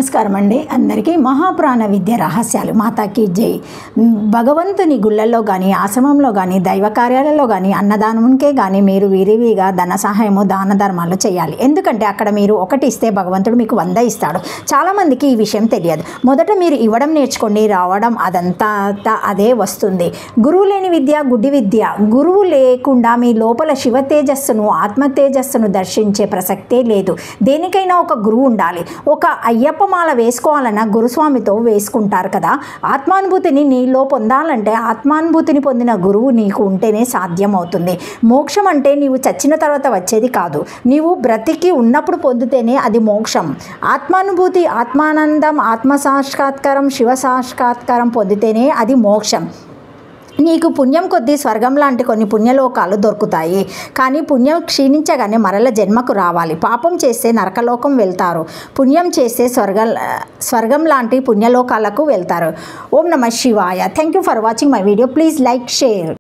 నమస్కారం అండి అందరికీ మహాప్రాణ విద్య రహస్యాలు మాతాకి జై. భగవంతుని గుళ్ళల్లో కానీ ఆశ్రమంలో కానీ దైవ కార్యాలలో కానీ అన్నదానంకే కానీ మీరు విరివిగా ధన సహాయము దాన ధర్మాలు చేయాలి. ఎందుకంటే అక్కడ మీరు ఒకటి ఇస్తే భగవంతుడు మీకు 100 ఇస్తాడు. చాలామందికి ఈ విషయం తెలియదు. మొదట మీరు ఇవ్వడం నేర్చుకోండి, రావడం అదంతా అదే వస్తుంది. గురువు లేని విద్య గుడ్డి విద్య. గురువు లేకుండా మీ లోపల శివ తేజస్సును ఆత్మ తేజస్సును దర్శించే ప్రసక్తే లేదు. దేనికైనా ఒక గురువు ఉండాలి. ఒక అయ్యప్పమాల వేసుకోవాలన్నా గురుస్వామితో వేసుకుంటారు కదా. ఆత్మానుభూతిని నీలో పొందాలంటే ఆత్మానుభూతిని పొందిన గురువు నీకు ఉంటేనే సాధ్యమవుతుంది. మోక్షం అంటే నీవు చచ్చిన తర్వాత వచ్చేది కాదు, నీవు బ్రతికి ఉన్నప్పుడు పొందితేనే అది మోక్షం. ఆత్మానుభూతి, ఆత్మానందం, ఆత్మ సాక్షాత్కారం, శివ సాక్షాత్కారం పొందితేనే అది మోక్షం. నీకు పుణ్యం కొద్దీ స్వర్గం లాంటి కొన్ని పుణ్యలోకాలు దొరుకుతాయి. కానీ పుణ్యం క్షీణించగానే మరల జన్మకు రావాలి. పాపం చేస్తే నరకలోకం వెళ్తారు, పుణ్యం చేస్తే స్వర్గం లాంటి పుణ్యలోకాలకు వెళ్తారు. ఓం నమః శివాయ. Thank you for watching my video. Please like, share.